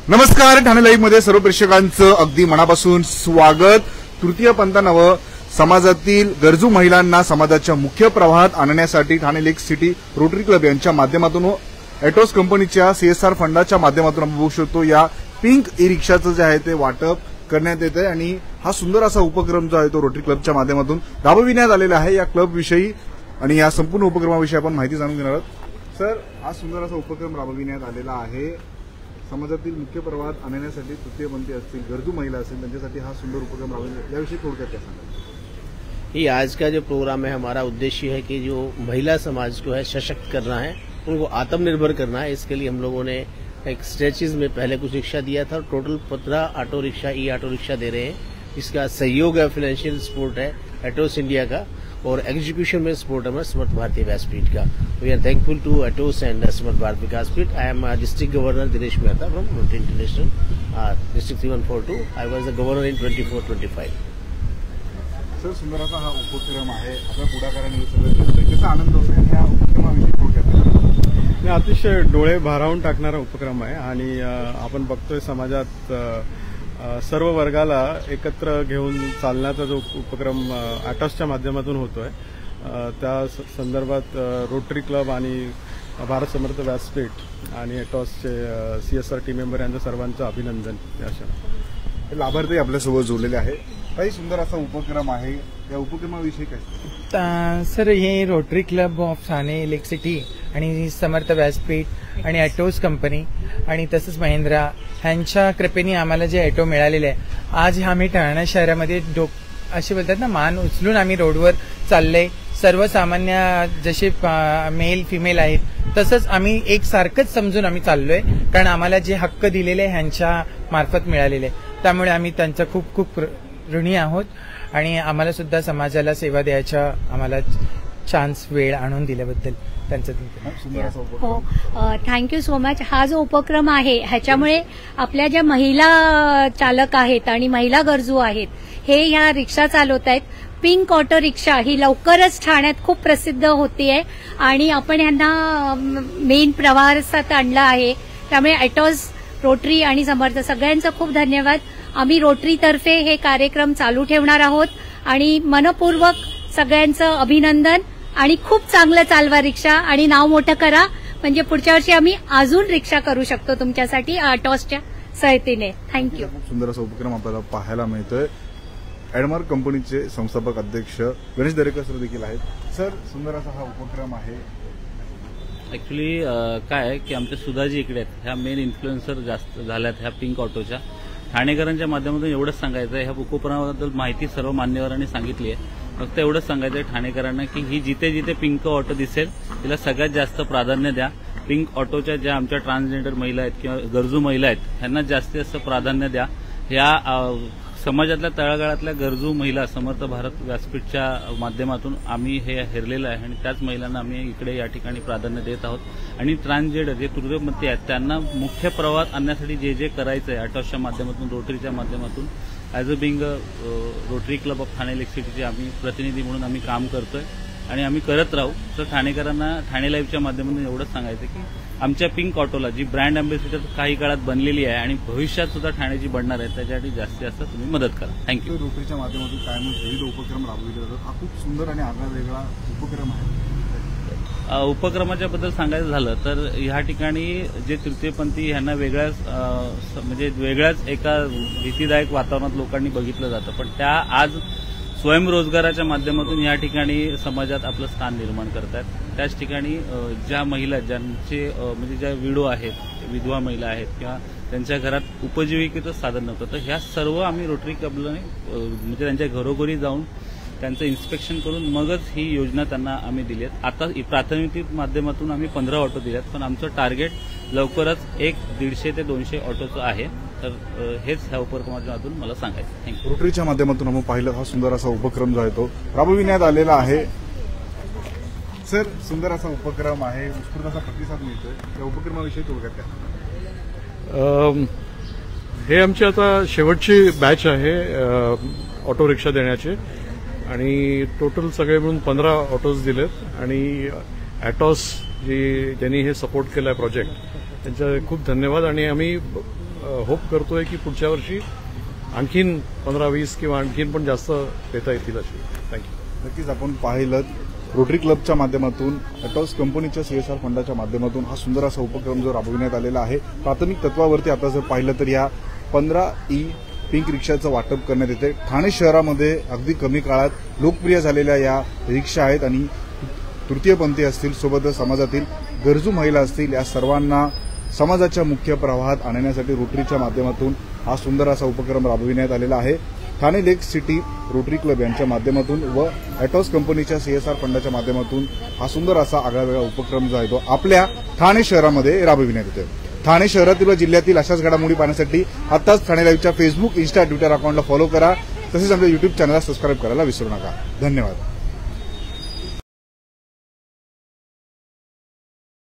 नमस्कार, ठाणे लाईव्ह मध्ये सर्व प्रेक्षकांचं अगदी मनापासून स्वागत। तृतीय पंथानव समाजातील गरजू महिलांना समाजाच्या मुख्य प्रवाहात आणण्यासाठी ठाणे लेक सिटी रोटरी क्लब यांच्या माध्यमातून एटोस कंपनीच्या सीएसआर फंडाच्या माध्यमातून आपण बघू शकतो या पिंक ई रिक्षाचं जे आहे ते वाटप करण्यात येत आहे आणि हा सुंदर असा उपक्रम जो आहे तो रोटरी क्लबच्या माध्यमातून राबविण्यात आलेला आहे। या क्लब विषयी आणि या संपूर्ण उपक्रमाविषयी आपण माहिती जाणून घेणार आहोत। सर, हा सुंदर असा उपक्रम राबविण्यात आलेला आहे समाजातील मुख्य प्रवाहात आणण्यासाठी तृतीयपंथी असतील, गरजू महिला असतील, त्यांच्यासाठी हा सुंदर उपक्रम राबविण्यात याविषयी थोडक्यात क्या सांगा। ये आज का जो प्रोग्राम है, हमारा उद्देश्य है कि जो महिला समाज को है सशक्त करना है, उनको आत्मनिर्भर करना है। इसके लिए हम लोगों ने एक स्ट्रेचेज में पहले कुछ रिक्शा दिया था, total 15 auto rickshaw E auto rickshaw दे रहे हैं। इसका सहयोग है, फाइनेंशियल सपोर्ट है एटोस इंडिया का, और एग्जीक्यूशन में सपोर्ट है समर्थ भारतीय व्यासपीठ का। We are thankful to Atos and Samarth Bharatiya Vyaspeeth. I am district governor Dinesh Mehta from Rotary International district 3142। I was the governor in 24-25। Sir, सुंदर असा हा उपक्रम आहे, आपल्या पुढाकाराने हे सगळं केलं, त्याचा आनंद होतो आणि या उपक्रमाविषयी थोडक्यात अतिशय डोळे भारावून टाकणारा उपक्रम आहे आणि आपण बघतोय समाजात सर्व वर्गाला एकत्र घेऊन चालण्याचा जो उपक्रम एटोसच्या माध्यमातून होतोय, त्या संदर्भात रोटरी क्लब आणि भारत समर्थ व्यासपीठ आणि एटोसचे सीएसआर टीम मेंबर यांचं सर्वांचं अभिनंदन। हे लाभार्थी आपल्यासोबत जोडलेले आहे। काही सुंदर असा उपक्रम आहे, या उपक्रमाविषयी काय सर? हे rotary club of Thane lake city आणि समर्थ व्यासपीठ आणि एटोस कंपनी आणि तसंच महिंद्रा ह्यांच्या कृपेने आम्हाला जे ऑटो मिळालेले आहे, आज आम्ही ठाणे शहरामध्ये असे बोलतात ना, मान उचलून आम्ही रोडवर चाललोय। सर्वसामान्य जसे मेल फिमेल आहेत तसंच आम्ही एक सारखंच समजून आम्ही चाललोय, कारण आम्हाला जे हक्क दिलेले ह्यांच्या मार्फत मिळालेले, त्यामुळे आम्ही त्यांचा खूप खूप ऋणी आहोत आणि आम्हाला सुद्धा समाजाला सेवा द्यायचा आम्हाला चान्स वेळ आणून दिल्याबद्दल त्यांचं हो, थँक्यू सो मच। हा जो उपक्रम आहे ह्याच्यामुळे आपल्या ज्या महिला चालक आहेत आणि महिला गरजू आहेत, हे ह्या रिक्षा चालवत आहेत। पिंक ऑटो रिक्षा ही लवकरच ठाण्यात खूप प्रसिद्ध होतीये आणि आपण ह्यांना मेन प्रवासात आणलं आहे, त्यामुळे एटोस, रोटरी आणि समर्थ सगळ्यांचं खूप धन्यवाद। आम्ही रोटरीतर्फे हे कार्यक्रम चालू ठेवणार आहोत आणि मनपूर्वक सगळ्यांचं अभिनंदन आणि खूप चांगलं चालवा रिक्षा आणि नाव मोठं करा, म्हणजे पुढच्या वर्षी आम्ही अजून रिक्षा करू शकतो तुमच्यासाठी एटोसच्या सहायतेने। थँक्यू। खूप सुंदर असा उपक्रम आपल्याला पाहायला मिळतोय। एडमार्क कंपनीचे संस्थापक अध्यक्ष गणेश दरेकर सर देखील आहेत। सर, सुंदर असा हा उपक्रम आहे। ऍक्च्युली काय आहे की आमच्या सुधाजी इकडे आहेत, ह्या मेन इन्फ्लुएन्सर जास्त झाल्यात ह्या पिंक ऑटोच्या। ठाणेकरांच्या माध्यमातून एवढंच सांगायचं आहे, ह्या उपक्रमाबद्दल माहिती सर्व मान्यवरांनी सांगितली आहे। फक्त एवढंच सांगायचं आहे ठाणेकरांना की ही जिथे जिथे पिंक ऑटो दिसेल तिला सगळ्यात जास्त प्राधान्य द्या। पिंक ऑटोच्या ज्या आमच्या ट्रान्सजेंडर महिला आहेत किंवा गरजू महिला आहेत ह्यांना जास्तीत जास्त प्राधान्य द्या। ह्या समाजातल्या तळागाळातल्या गरजू महिला समर्थ भारत व्यासपीठच्या माध्यमातून आम्ही हे हेरलेलं आहे आणि त्याच महिलांना आम्ही इकडे या ठिकाणी प्राधान्य देत आहोत। आणि ट्रान्सजेंडर जे तृतीयपंथी आहेत त्यांना मुख्य प्रवाहात आणण्यासाठी जे जे करायचं आहे एटोसच्या माध्यमातून, रोटरीच्या माध्यमातून, as a being Rotary club of Thane lake सिटीचे आम्ही प्रतिनिधी म्हणून आम्ही काम करतोय आणि आम्ही करत राहू। तर ठाणेकरांना ठाणे लाईव्हच्या माध्यमातून एवढंच सांगायचं की आमच्या पिंक ऑटोला जी ब्रँड अँबॅसिडर काही काळात बनलेली आहे आणि भविष्यात सुद्धा ठाण्याची बनणार आहे, त्याच्यासाठी जास्तीत जास्त तुम्ही मदत करा। थँक्यू। रोटरीच्या माध्यमातून कायमच विविध उपक्रम राबवले जातात, हा खूप सुंदर आणि आगळा उपक्रम आहे। उपक्रमाच्या बद्दल सांगायचं झालं तर ह्या ठिकाणी जे तृतीयपंथी ह्यांना वेगळ्याच एका भीतीदायक वातावरणात लोकांनी बघितलं जातं, पण त्या आज स्वयंरोजगाराच्या माध्यमातून या ठिकाणी समाजात आपलं स्थान निर्माण करतात। त्याच ठिकाणी ज्या महिला ज्यांचे म्हणजे ज्या विडो आहेत, विधवा महिला आहेत किंवा त्यांच्या घरात उपजीविकेचं साधन नव्हतं, तर ह्या सर्व आम्ही रोटरी क्लबने म्हणजे त्यांच्या घरोघरी जाऊन त्यांचं इन्स्पेक्शन करून मगच ही योजना त्यांना आम्ही दिली आहे। आता प्राथमिक माध्यमातून आम्ही 15 ऑटो दिल्यात, पण आमचं टार्गेट लवकरच 150 ते 200 ऑटोचं आहे। तर हेच ह्या उपक्रमातून मला सांगायचं। थँक्यू। रोटरीच्या माध्यमातून आपण पाहिलं हा सुंदर असा उपक्रम जो आहे तो राबविण्यात आलेला आहे। सर, सुंदर असा उपक्रम आहे, उत्स्फूर्त असा प्रतिसाद मिळतोय, या उपक्रमाविषयी थोडक्यात काय? हे आमची आता शेवटची बॅच आहे ऑटो रिक्षा देण्याची आणि टोटल सगळे मिळून 15 ऑटोज दिलेत आणि एटोस ज्यांनी हे सपोर्ट केलं आहे प्रोजेक्ट, त्यांचे खूप धन्यवाद। आणि आम्ही होप करतोय की पुढच्या वर्षी आणखीन 15-20 किंवा आणखीन पण जास्त देता येतील अशी. थँक्यू. नक्कीच आपण पाहिलं रोटरी क्लबच्या माध्यमातून अटॉस कंपनीच्या CSR फंडाच्या माध्यमातून हा सुंदर असा उपक्रम जो राबविण्यात आलेला आहे. प्राथमिक तत्वावरती आता जर पाहिलं तर या 15 पिंक रिक्षाचं वाटप करण्यात येते. ठाणे शहरामध्ये अगदी कमी काळात लोकप्रिय झालेल्या या रिक्षा आहेत आणि तृतीयपंथी असतील सोबतच समाजातील गरजू महिला असतील या सर्वांना समाजाच्या मुख्य प्रवाहात आणण्यासाठी रोटरीच्या माध्यमातून हा सुंदर असा उपक्रम राबविण्यात आलेला आहे. ठाणे लेक सिटी रोटरी क्लब यांच्या माध्यमातून व अटॉस कंपनीच्या CSR फंडाच्या माध्यमातून हा सुंदर असा आगळावेगळा उपक्रम जो आहे तो आपल्या ठाणे शहरामध्ये राबविण्यात येतोय. ठाणे शहरातील व जिल्ह्यातील अशाच घडामोडी पाहण्यासाठी आताच ठाणे लाईव्हच्या फेसबुक, इन्स्टा, ट्विटर अकाउंटला फॉलो करा. तसेच आमच्या युट्यूब चॅनलला सबस्क्राईब करायला विसरू नका. धन्यवाद.